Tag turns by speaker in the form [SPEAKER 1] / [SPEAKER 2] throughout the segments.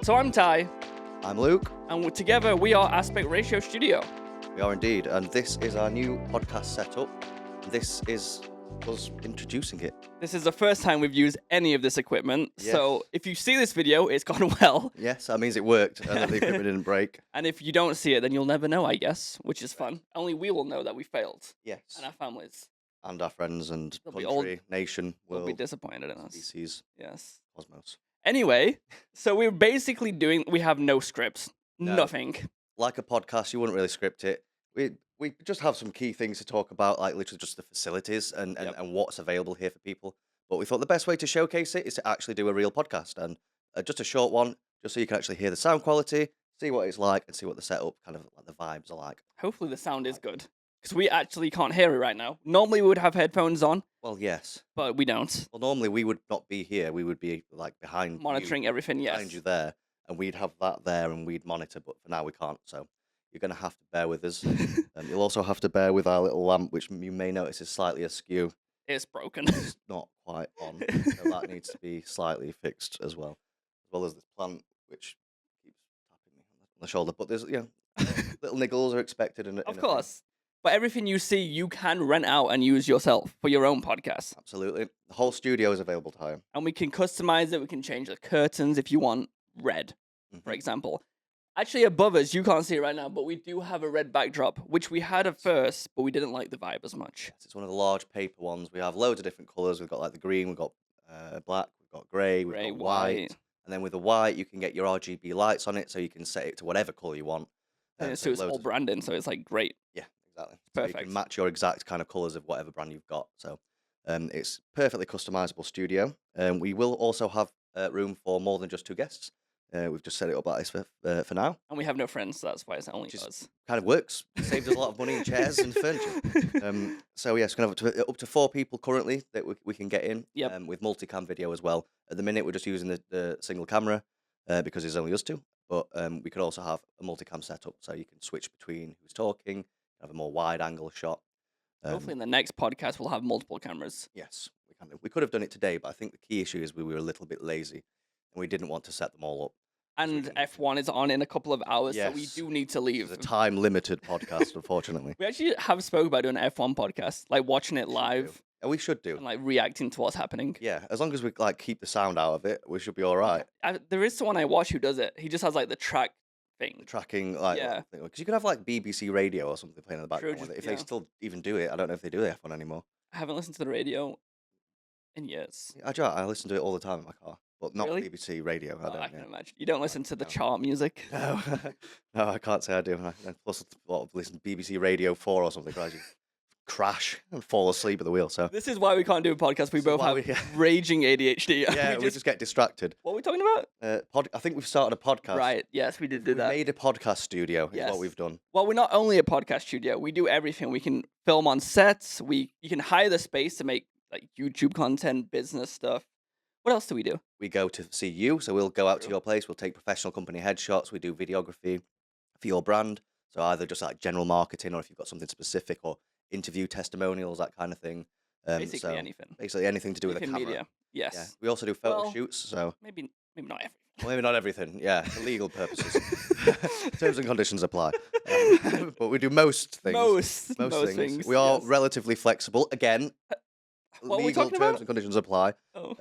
[SPEAKER 1] So I'm Ty,
[SPEAKER 2] I'm Luke.
[SPEAKER 1] and together we are Aspect Ratio Studio.
[SPEAKER 2] We are indeed, and this is our new podcast setup. This is us introducing it.
[SPEAKER 1] This is the first time we've used any of this equipment, so
[SPEAKER 2] Yes.
[SPEAKER 1] if you see this video, it's gone well.
[SPEAKER 2] Yes, that means it worked, and that the equipment didn't break.
[SPEAKER 1] And if you don't see it, then you'll never know, I guess, which is fun. Only we will know that we failed,
[SPEAKER 2] Yes,
[SPEAKER 1] and our families
[SPEAKER 2] and our friends and
[SPEAKER 1] They'll be
[SPEAKER 2] country, nation,
[SPEAKER 1] will be
[SPEAKER 2] world,
[SPEAKER 1] disappointed in us.
[SPEAKER 2] species,
[SPEAKER 1] Yes.
[SPEAKER 2] cosmos.
[SPEAKER 1] Anyway, so we're basically we have no scripts,
[SPEAKER 2] No.
[SPEAKER 1] nothing.
[SPEAKER 2] Like a podcast, you wouldn't really script it. We just have some key things to talk about, like literally just the facilities and what's available here for people. But we thought the best way to showcase it is to actually do a real podcast, and just a short one, just so you can actually hear the sound quality, see what it's like, and see what the setup, kind of like the vibes are like.
[SPEAKER 1] Hopefully the sound is good, because we actually can't hear it right now. Normally we would have headphones on,
[SPEAKER 2] Well, yes.
[SPEAKER 1] but we don't.
[SPEAKER 2] Well, normally we would not be here. We would be like behind
[SPEAKER 1] Monitoring everything, yes.
[SPEAKER 2] behind you there, and we'd have that there, and we'd monitor. But for now, we can't. So you're going to have to bear with us. You'll also have to bear with our little lamp, which you may notice is slightly askew.
[SPEAKER 1] It's broken.
[SPEAKER 2] It's not quite on, so that needs to be slightly fixed as well as this plant, which keeps tapping me on the shoulder. But there's little niggles are expected,
[SPEAKER 1] Of course. But everything you see, you can rent out and use yourself for your own podcast.
[SPEAKER 2] Absolutely, the whole studio is available to hire.
[SPEAKER 1] And we can customize it. We can change the curtains if you want red, for example. Actually, above us, you can't see it right now, but we do have a red backdrop, which we had at first, but we didn't like the vibe as much.
[SPEAKER 2] Yes, it's one of the large paper ones. We have loads of different colours. We've got like the green, we've got black, we've got grey, we've got white. And then with the white, you can get your RGB lights on it, so you can set it to whatever colour you want.
[SPEAKER 1] And it
[SPEAKER 2] so
[SPEAKER 1] suits all branding, so it's like great.
[SPEAKER 2] Yeah, exactly. So you
[SPEAKER 1] Perfect.
[SPEAKER 2] can match your exact kind of colours of whatever brand you've got. So it's perfectly customizable studio. We will also have room for more than just two guests. We've just set it up like this for now.
[SPEAKER 1] And we have no friends, so that's why it's only
[SPEAKER 2] Just
[SPEAKER 1] us.
[SPEAKER 2] kind of works. Saves us a lot of money in chairs and furniture. So yes, going to have up to 4 people currently that we can get in.
[SPEAKER 1] Yep.
[SPEAKER 2] With multicam video as well. At the minute, we're just using the single camera because there's only us two. But we could also have a multicam setup, so you can switch between who's talking, have a more wide angle shot.
[SPEAKER 1] Hopefully in the next podcast, we'll have multiple cameras.
[SPEAKER 2] Yes, we could have done it today, but I think the key issue is we were a little bit lazy and we didn't want to set them all up.
[SPEAKER 1] And F1 is on in a couple of hours, so we
[SPEAKER 2] Yes.
[SPEAKER 1] do need to leave.
[SPEAKER 2] It's a time-limited podcast, unfortunately.
[SPEAKER 1] We actually have spoke about doing an F1 podcast, like watching it live
[SPEAKER 2] And we should do.
[SPEAKER 1] and like reacting to what's happening.
[SPEAKER 2] Yeah, as long as we like keep the sound out of it, we should be all right.
[SPEAKER 1] There is someone I watch who does it. He just has like the track thing.
[SPEAKER 2] The tracking, like,
[SPEAKER 1] Yeah.
[SPEAKER 2] because you could have like BBC radio or something playing in the
[SPEAKER 1] True,
[SPEAKER 2] background.
[SPEAKER 1] just-
[SPEAKER 2] If
[SPEAKER 1] yeah.
[SPEAKER 2] they still even do it, I don't know if they do the F1 anymore.
[SPEAKER 1] I haven't listened to the radio in years.
[SPEAKER 2] I listen to it all the time in my car, but not
[SPEAKER 1] Really?
[SPEAKER 2] BBC radio.
[SPEAKER 1] Oh, I
[SPEAKER 2] don't.
[SPEAKER 1] can
[SPEAKER 2] Yeah.
[SPEAKER 1] imagine. You don't listen to the
[SPEAKER 2] No.
[SPEAKER 1] chart music.
[SPEAKER 2] No, no, I can't say I do. And plus, listen to BBC Radio 4 or something, right? You crash and fall asleep at the wheel. So
[SPEAKER 1] This is why we can't do a podcast. We
[SPEAKER 2] This is
[SPEAKER 1] both
[SPEAKER 2] why
[SPEAKER 1] have
[SPEAKER 2] we-
[SPEAKER 1] raging ADHD.
[SPEAKER 2] yeah, we just get distracted.
[SPEAKER 1] What are we talking about?
[SPEAKER 2] I think we've started a podcast.
[SPEAKER 1] Right. Yes, we did do
[SPEAKER 2] We
[SPEAKER 1] that.
[SPEAKER 2] made a podcast studio. Is
[SPEAKER 1] Yes.
[SPEAKER 2] what we've done.
[SPEAKER 1] Well, we're not only a podcast studio. We do everything. We can film on sets. You can hire the space to make like YouTube content, business stuff. What else do we do?
[SPEAKER 2] We go to see you, so we'll go out to
[SPEAKER 1] True.
[SPEAKER 2] your place. We'll take professional company headshots. We do videography for your brand. So either just like general marketing, or if you've got something specific, or interview testimonials, that kind of thing.
[SPEAKER 1] Basically
[SPEAKER 2] so
[SPEAKER 1] anything.
[SPEAKER 2] Basically anything to do with a
[SPEAKER 1] Anything
[SPEAKER 2] camera.
[SPEAKER 1] media. Yes.
[SPEAKER 2] Yeah. We also do photo
[SPEAKER 1] Well,
[SPEAKER 2] shoots. So
[SPEAKER 1] Maybe not everything.
[SPEAKER 2] well, maybe not everything. Yeah, for legal purposes. Terms and conditions apply. But we do most things.
[SPEAKER 1] Most things.
[SPEAKER 2] We are
[SPEAKER 1] yes.
[SPEAKER 2] relatively flexible. Again,
[SPEAKER 1] What are we
[SPEAKER 2] legal
[SPEAKER 1] talking
[SPEAKER 2] terms
[SPEAKER 1] about?
[SPEAKER 2] and conditions apply.
[SPEAKER 1] Oh.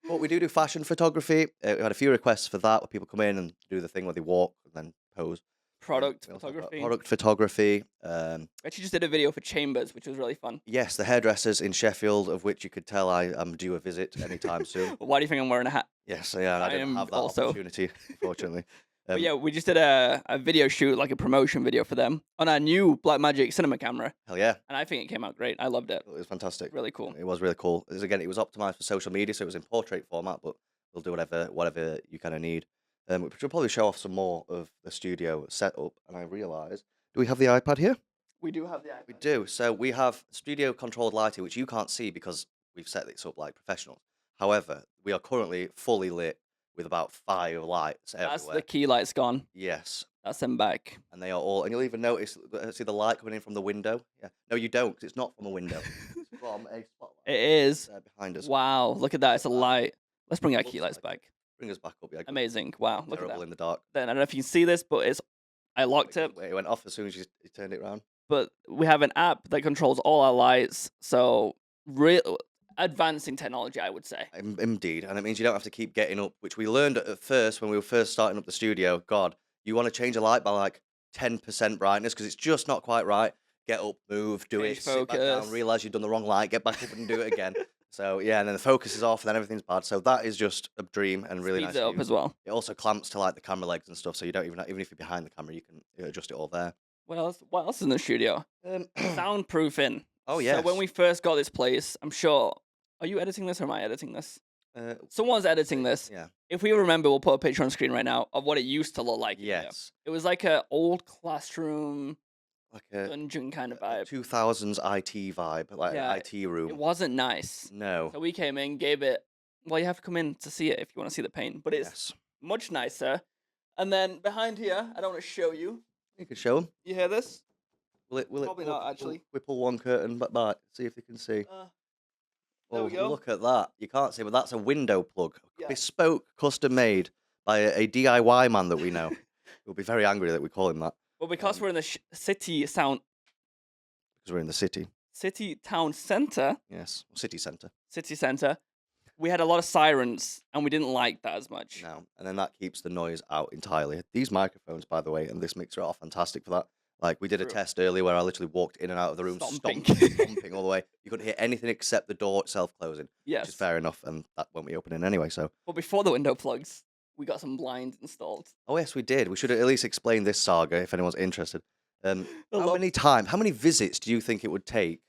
[SPEAKER 2] But we do fashion photography. We had a few requests for that, where people come in and do the thing where they walk and then pose.
[SPEAKER 1] Product
[SPEAKER 2] We also have
[SPEAKER 1] photography.
[SPEAKER 2] Product photography.
[SPEAKER 1] Actually, just did a video for Chambers, which was really fun.
[SPEAKER 2] Yes, the hairdressers in Sheffield, of which you could tell I am due a visit anytime soon.
[SPEAKER 1] Why do you think I'm wearing a hat?
[SPEAKER 2] Yes, yeah, I
[SPEAKER 1] I
[SPEAKER 2] didn't
[SPEAKER 1] am
[SPEAKER 2] have that
[SPEAKER 1] also.
[SPEAKER 2] opportunity, unfortunately.
[SPEAKER 1] But yeah, we just did a video shoot, like a promotion video for them on our new Blackmagic cinema camera,
[SPEAKER 2] Hell yeah,
[SPEAKER 1] and I think it came out great. I loved it.
[SPEAKER 2] it was fantastic.
[SPEAKER 1] Really cool.
[SPEAKER 2] It was really cool. Again, it was optimized for social media, so it was in portrait format, but we'll do whatever you kind of need. We should probably show off some more of the studio setup, and I realised, do we have the iPad here?
[SPEAKER 1] We do have the
[SPEAKER 2] We do. So we have studio controlled lighting, which you can't see because we've set this up like professionals. However, we are currently fully lit with about 5 lights
[SPEAKER 1] That's
[SPEAKER 2] everywhere.
[SPEAKER 1] the key lights gone.
[SPEAKER 2] Yes.
[SPEAKER 1] That's them back.
[SPEAKER 2] And they are all, and you'll even notice, see the light coming in from the window? Yeah. No, you don't, 'cause it's not from a window. It's from a spotlight
[SPEAKER 1] It is.
[SPEAKER 2] there behind us.
[SPEAKER 1] Wow, look at that. It's a light. Let's bring our key lights
[SPEAKER 2] Looks like
[SPEAKER 1] back.
[SPEAKER 2] Bring us back up. Yeah, good.
[SPEAKER 1] Amazing. Wow, look at
[SPEAKER 2] Terrible
[SPEAKER 1] that.
[SPEAKER 2] in the dark.
[SPEAKER 1] Then I don't know if you can see this, but I locked it.
[SPEAKER 2] It went off as soon as you turned it around.
[SPEAKER 1] But we have an app that controls all our lights. So real advancing technology, I would say.
[SPEAKER 2] Indeed, and it means you don't have to keep getting up, which we learned at first when we were first starting up the studio. God, you want to change a light by like 10% brightness because it's just not quite right. Get up, move, do
[SPEAKER 1] Change
[SPEAKER 2] it, sit back down,
[SPEAKER 1] focus.
[SPEAKER 2] realize you've done the wrong light, get back up and do it again. So yeah, and then the focus is off, and then everything's bad. So that is just a dream and really
[SPEAKER 1] Speeds
[SPEAKER 2] nice.
[SPEAKER 1] it
[SPEAKER 2] to
[SPEAKER 1] up
[SPEAKER 2] use.
[SPEAKER 1] as well.
[SPEAKER 2] It also clamps to like the camera legs and stuff, so you don't even if you're behind the camera, you can adjust it all there.
[SPEAKER 1] What else? What else is in the studio? Soundproofing.
[SPEAKER 2] Oh
[SPEAKER 1] So
[SPEAKER 2] yes.
[SPEAKER 1] when we first got this place, I'm sure. Are you editing this or am I editing this? Someone's editing this.
[SPEAKER 2] Yeah.
[SPEAKER 1] If we remember, we'll put a picture on screen right now of what it used to look like. in here.
[SPEAKER 2] Yes.
[SPEAKER 1] It was like an old classroom
[SPEAKER 2] Like a
[SPEAKER 1] dungeon kind of vibe.
[SPEAKER 2] 2000s IT vibe, like
[SPEAKER 1] Yeah,
[SPEAKER 2] an IT room.
[SPEAKER 1] It wasn't nice.
[SPEAKER 2] No.
[SPEAKER 1] So we came in, gave it. Well, you have to come in to see it if you want to see the paint, but it's
[SPEAKER 2] Yes.
[SPEAKER 1] much nicer. And then behind here, I don't want to show you.
[SPEAKER 2] You could show them.
[SPEAKER 1] You hear this?
[SPEAKER 2] Will it?
[SPEAKER 1] Probably not, actually.
[SPEAKER 2] We pull one curtain back. See if they can see.
[SPEAKER 1] There we go.
[SPEAKER 2] Look at that. You can't see, but that's a window plug.
[SPEAKER 1] Yeah.
[SPEAKER 2] Bespoke, custom made by a DIY man that we know. He'll be very angry that we call him that
[SPEAKER 1] Well, because we're in the city
[SPEAKER 2] because we're in the city.
[SPEAKER 1] town center,
[SPEAKER 2] Yes, city centre.
[SPEAKER 1] we had a lot of sirens, and we didn't like that as much.
[SPEAKER 2] No, and then that keeps the noise out entirely. These microphones, by the way, and this mixer are fantastic for that. Like we did a
[SPEAKER 1] True.
[SPEAKER 2] test earlier where I literally walked in and out of the room,
[SPEAKER 1] Stomping.
[SPEAKER 2] stomping all the way. You couldn't hear anything except the door itself closing, which
[SPEAKER 1] Yes.
[SPEAKER 2] is fair enough, and that won't be opening anyway. So,
[SPEAKER 1] But before the window plugs, we got some blinds installed.
[SPEAKER 2] oh yes, we did. We should at least explain this saga if anyone's interested. How
[SPEAKER 1] love-
[SPEAKER 2] how many visits do you think it would take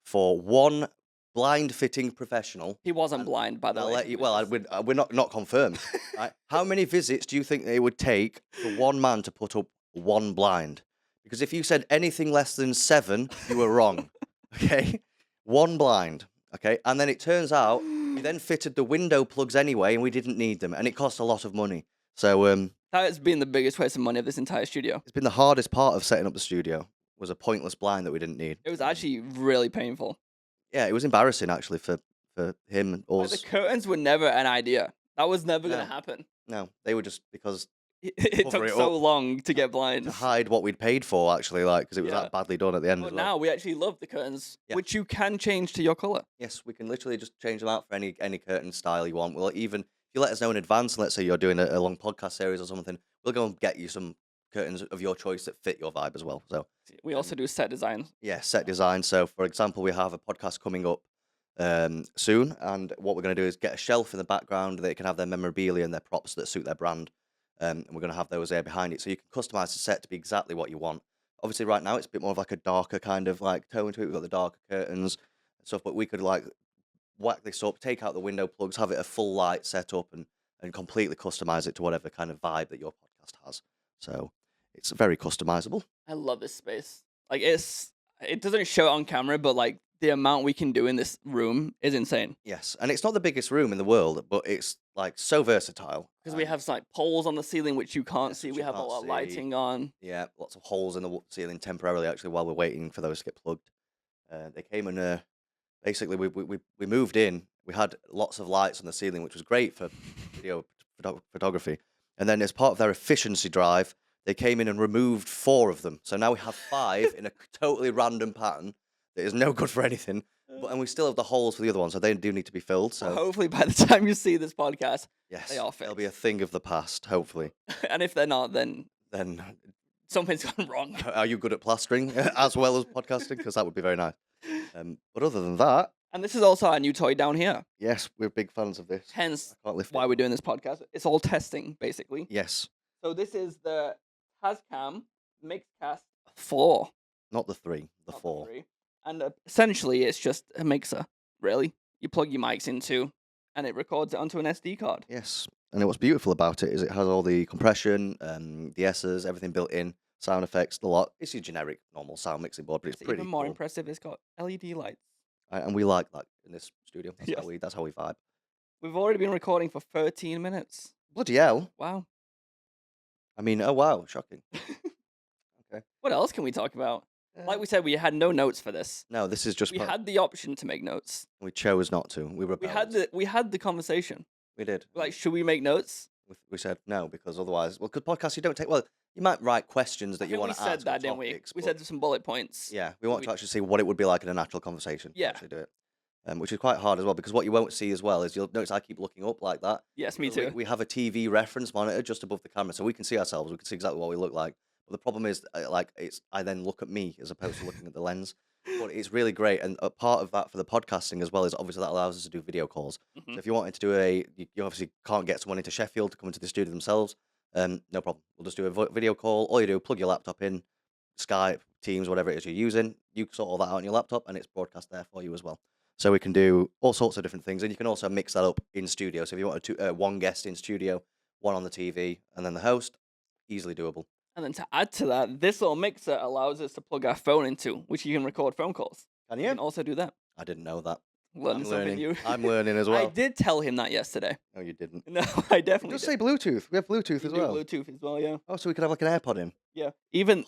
[SPEAKER 2] for one blind fitting professional?
[SPEAKER 1] He wasn't blind, by the
[SPEAKER 2] I'll
[SPEAKER 1] way.
[SPEAKER 2] let you, well, we're not confirmed. Right? How many visits do you think it would take for one man to put up one blind? Because if you said anything less than 7, you were wrong. Okay, one blind. Okay, and then it turns out we then fitted the window plugs anyway, and we didn't need them, and it cost a lot of money. So
[SPEAKER 1] That has been the biggest waste of money of this entire studio.
[SPEAKER 2] it's been the hardest part of setting up the studio. Was a pointless blind that we didn't need.
[SPEAKER 1] It was actually really painful.
[SPEAKER 2] Yeah, it was embarrassing actually for him and
[SPEAKER 1] Like,
[SPEAKER 2] us.
[SPEAKER 1] the curtains were never an idea. That was never going
[SPEAKER 2] No.
[SPEAKER 1] to happen.
[SPEAKER 2] No, they were just because
[SPEAKER 1] It
[SPEAKER 2] Cover
[SPEAKER 1] took
[SPEAKER 2] it
[SPEAKER 1] so
[SPEAKER 2] up.
[SPEAKER 1] long to get
[SPEAKER 2] to
[SPEAKER 1] blinds.
[SPEAKER 2] hide what we'd paid for actually, like because it was
[SPEAKER 1] Yeah.
[SPEAKER 2] that badly done at the end.
[SPEAKER 1] But
[SPEAKER 2] as well.
[SPEAKER 1] now we actually love the curtains,
[SPEAKER 2] Yeah.
[SPEAKER 1] which you can change to your color.
[SPEAKER 2] Yes, we can literally just change them out for any curtain style you want. We'll even if you let us know in advance, and let's say you're doing a long podcast series or something, we'll go and get you some curtains of your choice that fit your vibe as well. So
[SPEAKER 1] We also do set design.
[SPEAKER 2] yeah, set design. So for example, we have a podcast coming up soon, and what we're going to do is get a shelf in the background. They can have their memorabilia and their props that suit their brand, and we're going to have those there behind it, so you can customize the set to be exactly what you want. Obviously, right now it's a bit more of like a darker kind of like tone to it. We've got the darker curtains and stuff, but we could like whack this up, take out the window plugs, have it a full light setup, and completely customize it to whatever kind of vibe that your podcast has. So it's very customizable.
[SPEAKER 1] I love this space. Like it doesn't show it on camera, but like the amount we can do in this room is insane.
[SPEAKER 2] Yes, and it's not the biggest room in the world, but it's like so versatile.
[SPEAKER 1] Because we have like poles on the ceiling which you can't
[SPEAKER 2] Yes,
[SPEAKER 1] see.
[SPEAKER 2] which
[SPEAKER 1] We
[SPEAKER 2] you
[SPEAKER 1] have a
[SPEAKER 2] can't
[SPEAKER 1] lot of
[SPEAKER 2] see.
[SPEAKER 1] lighting on.
[SPEAKER 2] Yeah, lots of holes in the ceiling temporarily actually while we're waiting for those to get plugged. They came and basically we moved in. We had lots of lights on the ceiling, which was great for video photography. And then as part of their efficiency drive, they came in and removed 4 of them. So now we have 5 in a totally random pattern that is no good for anything. And we still have the holes for the other ones, so they do need to be filled. So
[SPEAKER 1] Hopefully by the time you see this podcast,
[SPEAKER 2] yes,
[SPEAKER 1] they are
[SPEAKER 2] they'll be a
[SPEAKER 1] fixed.
[SPEAKER 2] thing of the past. Hopefully,
[SPEAKER 1] And if they're not, then
[SPEAKER 2] then
[SPEAKER 1] something's gone wrong.
[SPEAKER 2] are you good at plastering as well as podcasting? Because that would be very nice. But other than that,
[SPEAKER 1] And this is also our new toy down here.
[SPEAKER 2] yes, we're big fans of this.
[SPEAKER 1] Hence
[SPEAKER 2] I can't lift
[SPEAKER 1] why
[SPEAKER 2] it.
[SPEAKER 1] we're doing this podcast. It's all testing, basically.
[SPEAKER 2] Yes,
[SPEAKER 1] So this is the Tascam Mixcast 4.
[SPEAKER 2] not the 3, the
[SPEAKER 1] not
[SPEAKER 2] 4.
[SPEAKER 1] 3. And essentially, it's just a mixer, really. You plug your mics into, and it records it onto an SD card.
[SPEAKER 2] Yes, and what's beautiful about it is it has all the compression, the S's, everything built in, sound effects, the lot. It's your generic normal sound mixing board, but it's
[SPEAKER 1] It's
[SPEAKER 2] pretty
[SPEAKER 1] even more
[SPEAKER 2] cool.
[SPEAKER 1] impressive. It's got LED lights.
[SPEAKER 2] And we like that in this studio. That's
[SPEAKER 1] Yes.
[SPEAKER 2] that's how we vibe.
[SPEAKER 1] We've already been recording for 13 minutes.
[SPEAKER 2] Bloody hell!
[SPEAKER 1] Wow.
[SPEAKER 2] I mean, oh wow, shocking. Okay.
[SPEAKER 1] What else can we talk about? Like we said, we had no notes for this.
[SPEAKER 2] No, this is just
[SPEAKER 1] We had the option to make notes.
[SPEAKER 2] we chose not to. We
[SPEAKER 1] We
[SPEAKER 2] rebelled.
[SPEAKER 1] had the conversation.
[SPEAKER 2] We did.
[SPEAKER 1] Like, should we make notes?
[SPEAKER 2] We said no because otherwise, well, because podcasts you don't take. Well, you might write questions
[SPEAKER 1] I
[SPEAKER 2] that you
[SPEAKER 1] think we
[SPEAKER 2] want to
[SPEAKER 1] said
[SPEAKER 2] ask
[SPEAKER 1] that,
[SPEAKER 2] or
[SPEAKER 1] didn't we?
[SPEAKER 2] topics.
[SPEAKER 1] We
[SPEAKER 2] but
[SPEAKER 1] said some bullet points.
[SPEAKER 2] yeah, we
[SPEAKER 1] but
[SPEAKER 2] want to actually see what it would be like in a natural conversation. To
[SPEAKER 1] Yeah.
[SPEAKER 2] actually do it, which is quite hard as well because what you won't see as well is you'll notice I keep looking up like that.
[SPEAKER 1] Yes, me
[SPEAKER 2] because
[SPEAKER 1] too.
[SPEAKER 2] We have a TV reference monitor just above the camera, so we can see ourselves. We can see exactly what we look like. But the problem is, I then look at me as opposed to looking at the lens. But it's really great, and a part of that for the podcasting as well is obviously that allows us to do video calls.
[SPEAKER 1] Mhm.
[SPEAKER 2] So if you wanted to do you obviously can't get someone into Sheffield to come into the studio themselves. No problem. We'll just do a video call. All you do, plug your laptop in, Skype, Teams, whatever it is you're using. You sort all that out on your laptop, and it's broadcast there for you as well. So we can do all sorts of different things, and you can also mix that up in studio. So if you wanted to one guest in studio, one on the TV, and then the host, easily doable.
[SPEAKER 1] And then to add to that, this little mixer allows us to plug our phone into, which you can record phone calls.
[SPEAKER 2] Can
[SPEAKER 1] You
[SPEAKER 2] you?
[SPEAKER 1] can also do that.
[SPEAKER 2] I didn't know that.
[SPEAKER 1] Learning
[SPEAKER 2] I'm
[SPEAKER 1] something
[SPEAKER 2] learning.
[SPEAKER 1] new.
[SPEAKER 2] I'm learning as
[SPEAKER 1] I
[SPEAKER 2] well.
[SPEAKER 1] did tell him that yesterday.
[SPEAKER 2] No, you didn't.
[SPEAKER 1] No, I definitely
[SPEAKER 2] Just
[SPEAKER 1] did.
[SPEAKER 2] say Bluetooth. We have Bluetooth
[SPEAKER 1] You
[SPEAKER 2] as
[SPEAKER 1] do
[SPEAKER 2] well.
[SPEAKER 1] Bluetooth as well, yeah.
[SPEAKER 2] Oh, so we could have like an AirPod in.
[SPEAKER 1] Yeah. Even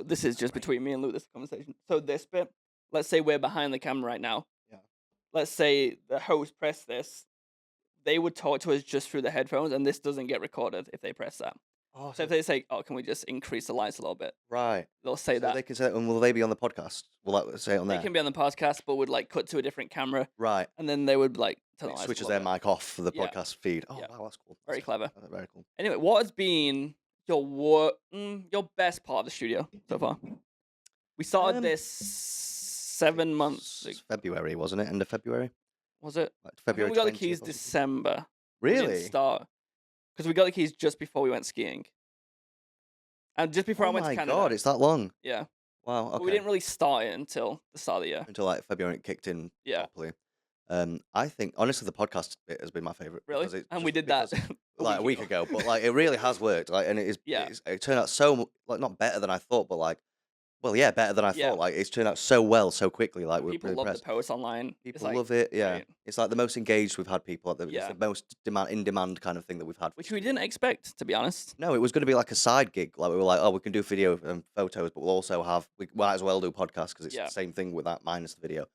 [SPEAKER 1] this is just between me and Luke, this conversation. So this bit, let's say we're behind the camera right now.
[SPEAKER 2] Yeah.
[SPEAKER 1] Let's say the host pressed this. They would talk to us just through the headphones, and this doesn't get recorded if they press that.
[SPEAKER 2] Oh,
[SPEAKER 1] So if they say, "Oh, can we just increase the lights a little bit?"
[SPEAKER 2] right.
[SPEAKER 1] They'll say
[SPEAKER 2] So
[SPEAKER 1] that.
[SPEAKER 2] they can say, and will they be on the podcast? Will that say it on
[SPEAKER 1] They
[SPEAKER 2] there?
[SPEAKER 1] can be on the podcast, but would like cut to a different camera,
[SPEAKER 2] Right.
[SPEAKER 1] and then they would like turn the
[SPEAKER 2] It
[SPEAKER 1] lights
[SPEAKER 2] switches
[SPEAKER 1] a
[SPEAKER 2] their
[SPEAKER 1] little bit.
[SPEAKER 2] mic off for the
[SPEAKER 1] Yeah.
[SPEAKER 2] podcast feed. Oh,
[SPEAKER 1] Yeah.
[SPEAKER 2] wow, that's cool.
[SPEAKER 1] Very clever.
[SPEAKER 2] Very cool.
[SPEAKER 1] Anyway, what has been your best part of the studio so far? We started this 7 months.
[SPEAKER 2] It's February, wasn't it? End of February?
[SPEAKER 1] Was it?
[SPEAKER 2] Like
[SPEAKER 1] I think
[SPEAKER 2] February
[SPEAKER 1] we got the
[SPEAKER 2] 20th
[SPEAKER 1] keys
[SPEAKER 2] or something?
[SPEAKER 1] December. We didn't
[SPEAKER 2] Really?
[SPEAKER 1] start because we got the keys just before we went skiing, and just before I
[SPEAKER 2] Oh
[SPEAKER 1] went to
[SPEAKER 2] my
[SPEAKER 1] Canada.
[SPEAKER 2] god, it's that long.
[SPEAKER 1] Yeah,
[SPEAKER 2] Wow.
[SPEAKER 1] but
[SPEAKER 2] Okay.
[SPEAKER 1] we didn't really start it until the start of the year.
[SPEAKER 2] Until like February it kicked in
[SPEAKER 1] Yeah.
[SPEAKER 2] properly. I think honestly the podcast bit has been my favorite.
[SPEAKER 1] Really, and we did that
[SPEAKER 2] like a week ago, but like it really has worked. Like, and it is.
[SPEAKER 1] Yeah.
[SPEAKER 2] It turned out so like not better than I thought, but like, well, yeah, better than I
[SPEAKER 1] Yeah.
[SPEAKER 2] thought. Like it's turned out so well, so quickly. Like we're
[SPEAKER 1] People
[SPEAKER 2] really
[SPEAKER 1] love
[SPEAKER 2] impressed.
[SPEAKER 1] the posts online. It's
[SPEAKER 2] People
[SPEAKER 1] like,
[SPEAKER 2] love it. Yeah,
[SPEAKER 1] great.
[SPEAKER 2] it's like the most engaged we've had people. It's
[SPEAKER 1] Yeah.
[SPEAKER 2] the most in demand kind of thing that we've had. for
[SPEAKER 1] which
[SPEAKER 2] the
[SPEAKER 1] we
[SPEAKER 2] studio.
[SPEAKER 1] didn't expect, to be honest.
[SPEAKER 2] No, it was going to be like a side gig. Like we were like, oh, we can do video and photos, but we'll also have. We might as well do podcasts because it's
[SPEAKER 1] Yeah.
[SPEAKER 2] the same thing with that minus the video,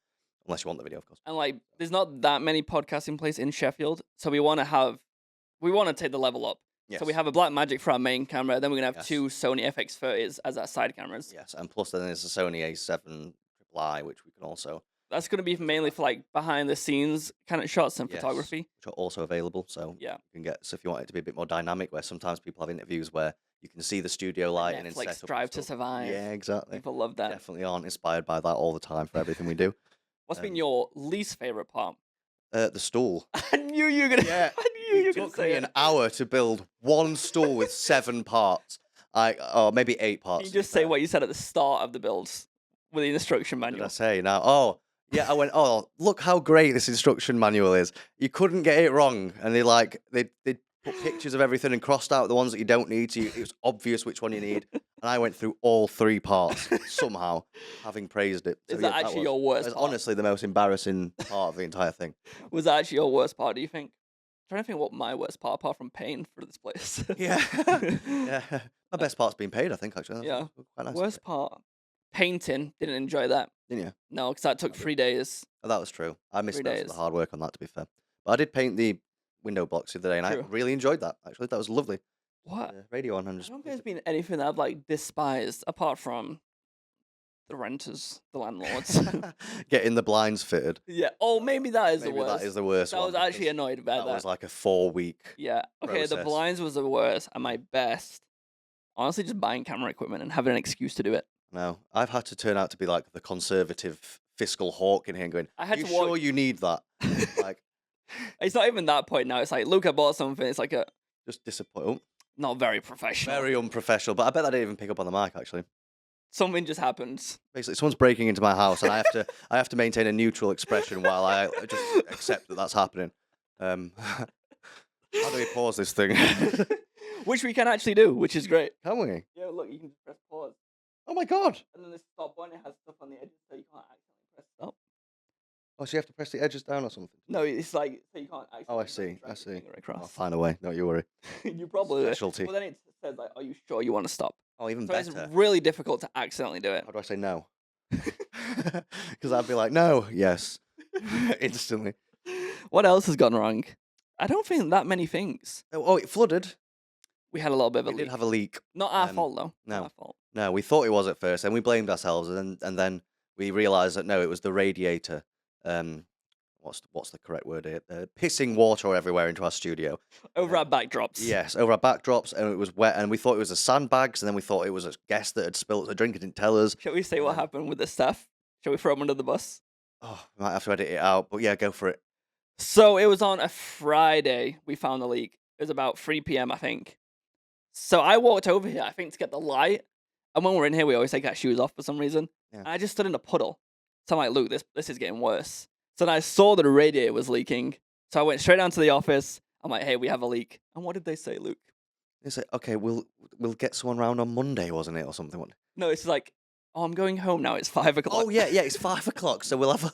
[SPEAKER 2] unless you want the video, of course.
[SPEAKER 1] And like, there's not that many podcasts in place in Sheffield, so we want to take the level up.
[SPEAKER 2] Yes.
[SPEAKER 1] So we have a Black Magic for our main camera, then we're gonna have
[SPEAKER 2] Yes.
[SPEAKER 1] 2 Sony FX30s as our side cameras.
[SPEAKER 2] Yes, and plus then there's a Sony A7 I, which we can also,
[SPEAKER 1] That's gonna be mainly for like behind the scenes kind of shots and
[SPEAKER 2] Yes.
[SPEAKER 1] photography.
[SPEAKER 2] which are also available. So
[SPEAKER 1] Yeah.
[SPEAKER 2] you can get. So if you want it to be a bit more dynamic, where sometimes people have interviews where you can see the studio lighting and
[SPEAKER 1] Netflix
[SPEAKER 2] setup.
[SPEAKER 1] Drive
[SPEAKER 2] and
[SPEAKER 1] to
[SPEAKER 2] stuff.
[SPEAKER 1] Survive.
[SPEAKER 2] Yeah, exactly.
[SPEAKER 1] People love that.
[SPEAKER 2] Definitely aren't inspired by that all the time for everything we do.
[SPEAKER 1] What's been
[SPEAKER 2] Um,
[SPEAKER 1] your least favorite part?
[SPEAKER 2] The stool.
[SPEAKER 1] I knew you were gonna.
[SPEAKER 2] Yeah,
[SPEAKER 1] I knew you were
[SPEAKER 2] It
[SPEAKER 1] gonna
[SPEAKER 2] took
[SPEAKER 1] say
[SPEAKER 2] me
[SPEAKER 1] it.
[SPEAKER 2] an hour to build one stool with 7 parts. Or maybe 8 parts.
[SPEAKER 1] Can you
[SPEAKER 2] to be
[SPEAKER 1] just say
[SPEAKER 2] fair.
[SPEAKER 1] what you said at the start of the builds with the instruction
[SPEAKER 2] What did I
[SPEAKER 1] manual?
[SPEAKER 2] say now? Oh, yeah, I went, oh, look how great this instruction manual is. You couldn't get it wrong. And they put pictures of everything and crossed out the ones that you don't need. So it was obvious which one you need. And I went through all 3 parts somehow, having praised it.
[SPEAKER 1] Is that actually your worst
[SPEAKER 2] That was
[SPEAKER 1] part?
[SPEAKER 2] honestly the most embarrassing part of the entire thing.
[SPEAKER 1] Was that actually your worst part? Do you think? I'm trying to think what my worst part, apart from paying for this place.
[SPEAKER 2] Yeah. Yeah. My best part's been paid, I think, actually.
[SPEAKER 1] Yeah.
[SPEAKER 2] Quite nice.
[SPEAKER 1] Worst part, painting. Didn't enjoy that.
[SPEAKER 2] Didn't you?
[SPEAKER 1] No, because that took 3 days.
[SPEAKER 2] Oh, that was true. I missed
[SPEAKER 1] 3
[SPEAKER 2] most of the
[SPEAKER 1] days.
[SPEAKER 2] hard work on that, to be fair. But I did paint the window blocks the other day, and
[SPEAKER 1] True.
[SPEAKER 2] I really enjoyed that. Actually, that was lovely.
[SPEAKER 1] What?
[SPEAKER 2] Radio on and
[SPEAKER 1] I
[SPEAKER 2] just
[SPEAKER 1] don't think there's been anything that I've like despised apart from the renters, the landlords.
[SPEAKER 2] getting the blinds fitted.
[SPEAKER 1] Yeah. Oh, maybe that is
[SPEAKER 2] Maybe
[SPEAKER 1] the worst.
[SPEAKER 2] that is the worst
[SPEAKER 1] I
[SPEAKER 2] one.
[SPEAKER 1] was actually
[SPEAKER 2] because
[SPEAKER 1] annoyed about
[SPEAKER 2] that
[SPEAKER 1] that.
[SPEAKER 2] was like a 4-week.
[SPEAKER 1] Yeah. Okay, the
[SPEAKER 2] process.
[SPEAKER 1] blinds was the worst, and my best. Honestly, just buying camera equipment and having an excuse to do it.
[SPEAKER 2] No, I've had to turn out to be like the conservative fiscal hawk in here, going.
[SPEAKER 1] I had
[SPEAKER 2] you
[SPEAKER 1] to walk-
[SPEAKER 2] sure you need that? Like,
[SPEAKER 1] It's not even that point now. It's like, look, I bought something. It's like a
[SPEAKER 2] just disappoint.
[SPEAKER 1] not very professional.
[SPEAKER 2] Very unprofessional. But I bet I didn't even pick up on the mic actually.
[SPEAKER 1] Something just happened.
[SPEAKER 2] Basically, someone's breaking into my house, and I have to maintain a neutral expression while I just accept that that's happening. How do we pause this thing?
[SPEAKER 1] Which we can actually do, which is great.
[SPEAKER 2] Can we?
[SPEAKER 1] Yeah, look, you can just press pause.
[SPEAKER 2] Oh my god!
[SPEAKER 1] And then this stop button, it has stuff on the edges, so you can't accidentally press stop.
[SPEAKER 2] Oh, so you have to press the edges down or something?
[SPEAKER 1] No, it's like, so you can't accidentally
[SPEAKER 2] Oh, I
[SPEAKER 1] like,
[SPEAKER 2] see.
[SPEAKER 1] drag
[SPEAKER 2] I
[SPEAKER 1] your
[SPEAKER 2] see.
[SPEAKER 1] finger
[SPEAKER 2] I'll
[SPEAKER 1] across.
[SPEAKER 2] find a way. Don't you worry.
[SPEAKER 1] You probably do.
[SPEAKER 2] Specialty.
[SPEAKER 1] Well, then it says, like, are you sure you want to stop?
[SPEAKER 2] Oh, even
[SPEAKER 1] So
[SPEAKER 2] better.
[SPEAKER 1] it's really difficult to accidentally do it.
[SPEAKER 2] How do I say no? Because I'd be like, no, yes, instantly.
[SPEAKER 1] What else has gone wrong? I don't think that many things.
[SPEAKER 2] Oh, it flooded.
[SPEAKER 1] We had a little bit of a
[SPEAKER 2] We
[SPEAKER 1] leak.
[SPEAKER 2] did have a leak.
[SPEAKER 1] Not our fault though. Not
[SPEAKER 2] No,
[SPEAKER 1] our fault.
[SPEAKER 2] no, we thought it was at first, and we blamed ourselves, and then we realised that no, it was the radiator. Um, what's the correct word here? Pissing water everywhere into our studio.
[SPEAKER 1] Over our backdrops.
[SPEAKER 2] Yes, over our backdrops, and it was wet, and we thought it was the sandbags, and then we thought it was a guest that had spilt a drink and didn't tell us.
[SPEAKER 1] Shall we say
[SPEAKER 2] And
[SPEAKER 1] what
[SPEAKER 2] then-
[SPEAKER 1] happened with the staff? Shall we throw them under the bus?
[SPEAKER 2] Oh, we might have to edit it out, but yeah, go for it.
[SPEAKER 1] So it was on a Friday we found the leak. It was about 3 p.m. I think. So I walked over here, I think, to get the light. And when we're in here, we always take our shoes off for some reason.
[SPEAKER 2] Yeah.
[SPEAKER 1] And I just stood in a puddle. So I'm like, Luke, this is getting worse. So then I saw that the radiator was leaking. So I went straight down to the office. I'm like, hey, we have a leak. And what did they say, Luke?
[SPEAKER 2] They said, okay, we'll get someone round on Monday, wasn't it, or something?
[SPEAKER 1] No, it's like, oh, I'm going home now. It's 5 o'clock.
[SPEAKER 2] Oh yeah, it's 5 o'clock, so we'll have a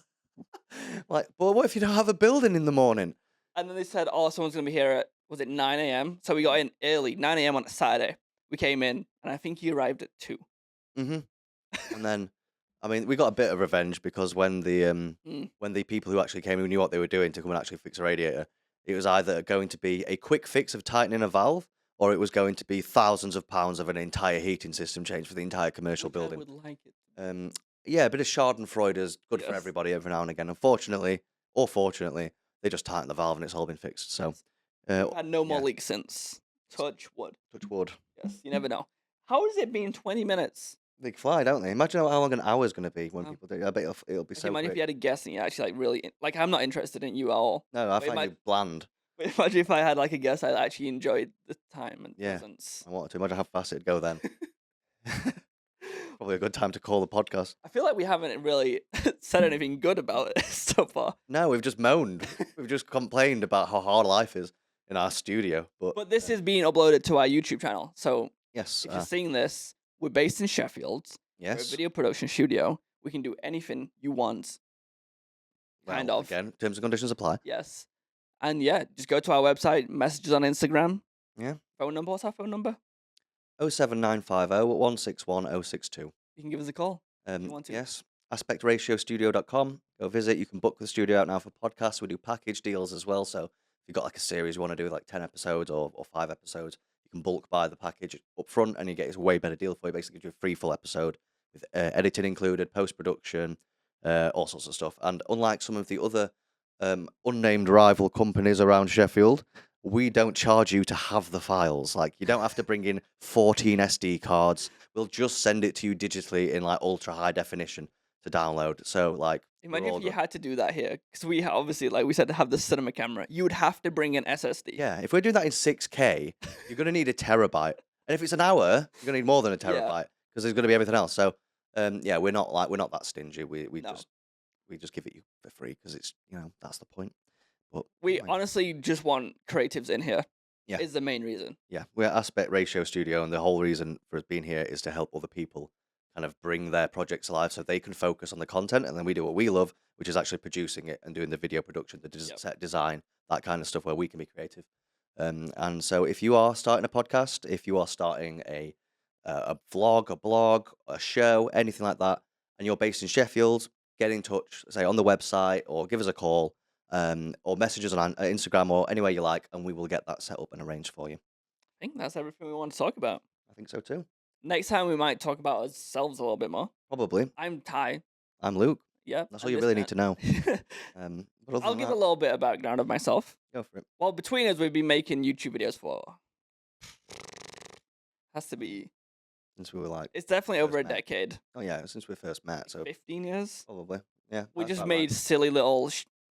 [SPEAKER 2] like. But what if you don't have a building in the morning?
[SPEAKER 1] And then they said, oh, someone's going to be here at, was it 9 a.m.? So we got in early, 9 a.m. on a Saturday. We came in, and I think he arrived at 2.
[SPEAKER 2] Mm-hmm. And then, I mean, we got a bit of revenge because when the people who actually came who knew what they were doing to come and actually fix a radiator, it was either going to be a quick fix of tightening a valve, or it was going to be thousands of pounds of an entire heating system change for the entire commercial
[SPEAKER 1] Which I
[SPEAKER 2] building.
[SPEAKER 1] would like it.
[SPEAKER 2] Yeah, a bit of Schadenfreude is good for
[SPEAKER 1] Yes.
[SPEAKER 2] everybody every now and again. Unfortunately, or fortunately, they just tightened the valve and it's all been fixed. So,
[SPEAKER 1] We've had no more
[SPEAKER 2] yeah.
[SPEAKER 1] leaks since. Touch wood.
[SPEAKER 2] touch wood.
[SPEAKER 1] Yes, you never know. How has it been 20 minutes?
[SPEAKER 2] They fly, don't they? Imagine how long an hour is going to be when
[SPEAKER 1] Wow.
[SPEAKER 2] people do. I bet it'll be
[SPEAKER 1] Like,
[SPEAKER 2] so
[SPEAKER 1] imagine if
[SPEAKER 2] quick.
[SPEAKER 1] you had a guess and you actually like really like I'm not interested in you at all.
[SPEAKER 2] No, I
[SPEAKER 1] But
[SPEAKER 2] find you bland.
[SPEAKER 1] But imagine if I had like a guess I actually enjoyed the time and
[SPEAKER 2] Yeah.
[SPEAKER 1] presence.
[SPEAKER 2] I wanted to imagine how fast it'd go then. Probably a good time to call the podcast.
[SPEAKER 1] I feel like we haven't really said anything good about it so far.
[SPEAKER 2] No, we've just moaned. We've just complained about how hard life is in our studio.
[SPEAKER 1] But this is being uploaded to our YouTube channel. So
[SPEAKER 2] yes,
[SPEAKER 1] if you're seeing this, we're based in Sheffield. We're a
[SPEAKER 2] yes.
[SPEAKER 1] video production studio. We can do anything you want. Kind
[SPEAKER 2] Well,
[SPEAKER 1] of.
[SPEAKER 2] Again, terms and conditions apply.
[SPEAKER 1] Yes. And yeah, just go to our website, messages on Instagram.
[SPEAKER 2] Yeah.
[SPEAKER 1] Phone number, what's our phone number?
[SPEAKER 2] 07950 161 062.
[SPEAKER 1] You can give us a call. you want to.
[SPEAKER 2] Yes. AspectRatioStudio.com. Go visit. You can book the studio out now for podcasts. We do package deals as well. So if you've got like a series you want to do, like 10 episodes or 5 episodes, you can bulk buy the package up front and you get a way better deal for you. Basically, gives you a free full episode with editing included, post production, all sorts of stuff. And unlike some of the other unnamed rival companies around Sheffield, we don't charge you to have the files. Like, you don't have to bring in 14 SD cards. We'll just send it to you digitally in like ultra high definition to download. So like, we're
[SPEAKER 1] Imagine
[SPEAKER 2] all
[SPEAKER 1] if you
[SPEAKER 2] good.
[SPEAKER 1] had to do that here, because we obviously, like we said, have the cinema camera. You would have to bring an SSD.
[SPEAKER 2] Yeah, if we're doing that in 6K, you're going to need a terabyte. And if it's an hour, you're going to need more than a
[SPEAKER 1] Yeah.
[SPEAKER 2] terabyte because there's going to be everything else. So, yeah, we're not that stingy. We
[SPEAKER 1] No.
[SPEAKER 2] just give it you for free because it's, that's the point. But
[SPEAKER 1] We
[SPEAKER 2] oh my-
[SPEAKER 1] honestly just want creatives in here.
[SPEAKER 2] Yeah.
[SPEAKER 1] Is the main reason.
[SPEAKER 2] yeah, we're Aspect Ratio Studio, and the whole reason for us being here is to help other people kind of bring their projects alive so they can focus on the content, and then we do what we love, which is actually producing it and doing the video production, the
[SPEAKER 1] Yep.
[SPEAKER 2] set design, that kind of stuff where we can be creative. And so if you are starting a podcast, if you are starting a vlog, a blog, a show, anything like that, and you're based in Sheffield, get in touch, say on the website, or give us a call, or message us on Instagram or anywhere you like, and we will get that set up and arranged for you.
[SPEAKER 1] I think that's everything we want to talk about.
[SPEAKER 2] I think so too.
[SPEAKER 1] Next time we might talk about ourselves a little bit more.
[SPEAKER 2] Probably.
[SPEAKER 1] I'm Ty.
[SPEAKER 2] I'm Luke.
[SPEAKER 1] Yeah.
[SPEAKER 2] That's all you really need to know. But other
[SPEAKER 1] I'll
[SPEAKER 2] than
[SPEAKER 1] give
[SPEAKER 2] that,
[SPEAKER 1] a little bit of background of myself.
[SPEAKER 2] go for it.
[SPEAKER 1] Well, between us, we've been making YouTube videos for. Has to be.
[SPEAKER 2] Since we were like,
[SPEAKER 1] It's definitely over a
[SPEAKER 2] First met.
[SPEAKER 1] decade.
[SPEAKER 2] oh yeah, since we first met, so
[SPEAKER 1] 15 years.
[SPEAKER 2] probably, yeah.
[SPEAKER 1] We
[SPEAKER 2] that's
[SPEAKER 1] just
[SPEAKER 2] about
[SPEAKER 1] made
[SPEAKER 2] right.
[SPEAKER 1] silly little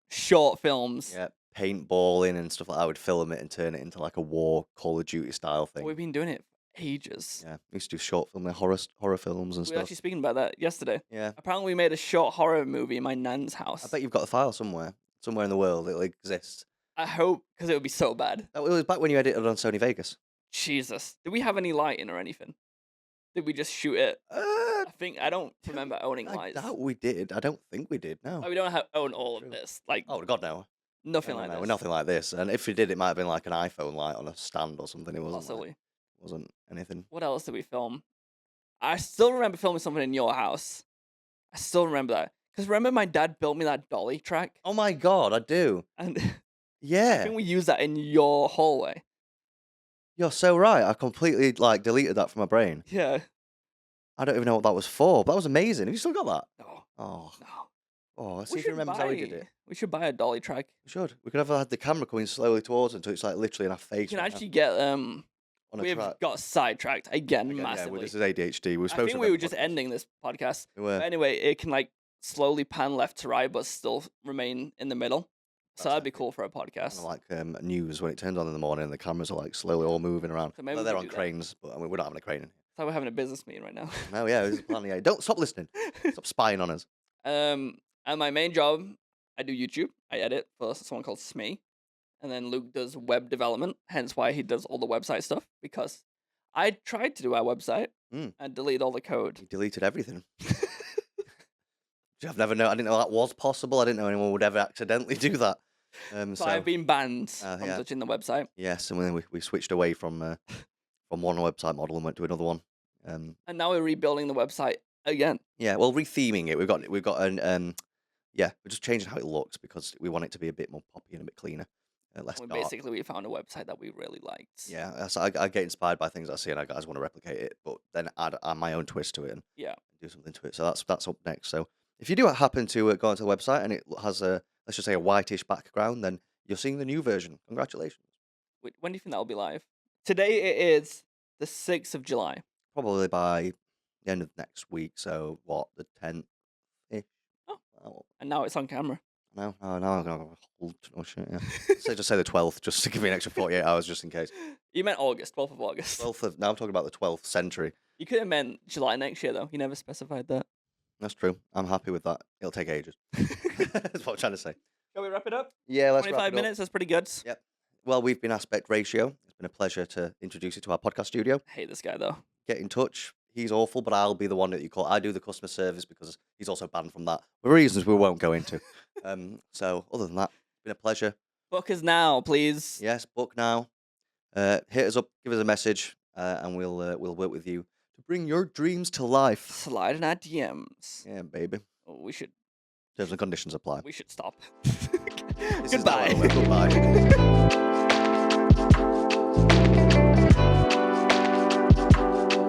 [SPEAKER 1] short films.
[SPEAKER 2] Yeah, paintballing and stuff like that. I would film it and turn it into like a war Call of Duty style thing.
[SPEAKER 1] We've been doing it for ages.
[SPEAKER 2] Yeah, we used to do short film, horror films and
[SPEAKER 1] We were
[SPEAKER 2] stuff.
[SPEAKER 1] actually speaking about that yesterday.
[SPEAKER 2] Yeah,
[SPEAKER 1] Apparently, we made a short horror movie in my nan's house.
[SPEAKER 2] I bet you've got the file somewhere in the world. It'll exist.
[SPEAKER 1] I hope, because it would be so bad.
[SPEAKER 2] It was back when you edited on Sony Vegas.
[SPEAKER 1] Jesus. Did we have any lighting or anything? Did we just shoot it? I don't remember owning
[SPEAKER 2] I
[SPEAKER 1] lights.
[SPEAKER 2] doubt we did. I don't think we did. No.
[SPEAKER 1] Like, we don't own all of
[SPEAKER 2] True.
[SPEAKER 1] this. Like,
[SPEAKER 2] Oh God, no.
[SPEAKER 1] nothing
[SPEAKER 2] No,
[SPEAKER 1] like
[SPEAKER 2] no,
[SPEAKER 1] this.
[SPEAKER 2] nothing like this. And if we did, it might have been like an iPhone light on a stand or something. It wasn't.
[SPEAKER 1] Possibly.
[SPEAKER 2] Wasn't anything.
[SPEAKER 1] What else did we film? I still remember filming something in your house. I still remember that. Because remember my dad built me that dolly track?
[SPEAKER 2] Oh my God, I do.
[SPEAKER 1] And I
[SPEAKER 2] Yeah,
[SPEAKER 1] think we use that in your hallway.
[SPEAKER 2] you're so right. I completely like deleted that from my brain.
[SPEAKER 1] Yeah.
[SPEAKER 2] I don't even know what that was for. But that was amazing. Have you still got that?
[SPEAKER 1] No.
[SPEAKER 2] Oh,
[SPEAKER 1] No.
[SPEAKER 2] oh. Let's
[SPEAKER 1] We
[SPEAKER 2] see if he
[SPEAKER 1] should
[SPEAKER 2] remembers how he did it.
[SPEAKER 1] buy a dolly track.
[SPEAKER 2] We should. We could have had the camera coming slowly towards him until it's like literally in our
[SPEAKER 1] You
[SPEAKER 2] face
[SPEAKER 1] can
[SPEAKER 2] right now,
[SPEAKER 1] actually get
[SPEAKER 2] on a
[SPEAKER 1] we've
[SPEAKER 2] track.
[SPEAKER 1] got sidetracked again
[SPEAKER 2] Again, yeah,
[SPEAKER 1] massively.
[SPEAKER 2] this is ADHD. We were
[SPEAKER 1] I
[SPEAKER 2] supposed
[SPEAKER 1] think
[SPEAKER 2] to
[SPEAKER 1] we
[SPEAKER 2] have
[SPEAKER 1] were
[SPEAKER 2] ended
[SPEAKER 1] just
[SPEAKER 2] the podcast.
[SPEAKER 1] ending this podcast.
[SPEAKER 2] We were.
[SPEAKER 1] But anyway, it can like slowly pan left to right, but still remain in the middle. So
[SPEAKER 2] That's
[SPEAKER 1] that'd be
[SPEAKER 2] epic.
[SPEAKER 1] cool for a
[SPEAKER 2] Kind
[SPEAKER 1] podcast.
[SPEAKER 2] of like news when it turns on in the morning and the cameras are like slowly all moving around.
[SPEAKER 1] So maybe
[SPEAKER 2] Well,
[SPEAKER 1] we
[SPEAKER 2] they're
[SPEAKER 1] could
[SPEAKER 2] on
[SPEAKER 1] do that.
[SPEAKER 2] cranes, but I mean, we're not having a crane in here.
[SPEAKER 1] So we're having a business meeting right now.
[SPEAKER 2] No, yeah, this is a plan. Yeah, don't stop listening. Stop spying on us.
[SPEAKER 1] And my main job, I do YouTube. I edit for someone called Smee. And then Luke does web development, hence why he does all the website stuff. Because I tried to do our website and delete all the code.
[SPEAKER 2] He deleted everything. I've never known. I didn't know that was possible. I didn't know anyone would ever accidentally do that.
[SPEAKER 1] So I've been banned from
[SPEAKER 2] yeah.
[SPEAKER 1] touching the website.
[SPEAKER 2] Yes, and then we switched away from one website model and went to another one.
[SPEAKER 1] And now we're rebuilding the website again.
[SPEAKER 2] Yeah, well, retheming it. We've got an yeah, we're just changing how it looks because we want it to be a bit more poppy and a bit cleaner, less dark.
[SPEAKER 1] Basically, we found a website that we really liked.
[SPEAKER 2] Yeah, so I get inspired by things I see and I guys want to replicate it, but then add my own twist to it and do something to it. So that's up next. So if you do happen to go onto the website and it has let's just say a whitish background, then you're seeing the new version. Congratulations.
[SPEAKER 1] When do you think that'll be live? Today it is the 6th of July.
[SPEAKER 2] Probably by the end of next week. So what, the 10th?
[SPEAKER 1] Oh. And now it's on camera.
[SPEAKER 2] No, I'm gonna hold. Oh shit! Yeah. So just say the 12th, just to give me an extra 48 hours, just in case.
[SPEAKER 1] You meant August, 12th of August.
[SPEAKER 2] 12th of. Now I'm talking about the 12th century.
[SPEAKER 1] You could have meant July next year, though. You never specified that.
[SPEAKER 2] That's true. I'm happy with that. It'll take ages. That's what I'm trying to say.
[SPEAKER 1] Shall we wrap it up?
[SPEAKER 2] Yeah, let's
[SPEAKER 1] 25
[SPEAKER 2] wrap it up.
[SPEAKER 1] minutes. That's pretty good.
[SPEAKER 2] Yep. Well, we've been Aspect Ratio. It's been a pleasure to introduce you to our podcast studio.
[SPEAKER 1] I hate this guy though.
[SPEAKER 2] Get in touch. He's awful, but I'll be the one that you call. I do the customer service because he's also banned from that for reasons we won't go into. So other than that, it's been a pleasure.
[SPEAKER 1] Book us now, please.
[SPEAKER 2] Yes, book now. Hit us up, give us a message, and we'll work with you to bring your dreams to life.
[SPEAKER 1] Slide in our DMs.
[SPEAKER 2] Yeah, baby.
[SPEAKER 1] Oh, we should.
[SPEAKER 2] Terms and conditions apply.
[SPEAKER 1] We should stop.
[SPEAKER 2] This is
[SPEAKER 1] Goodbye.
[SPEAKER 2] now over. Goodbye.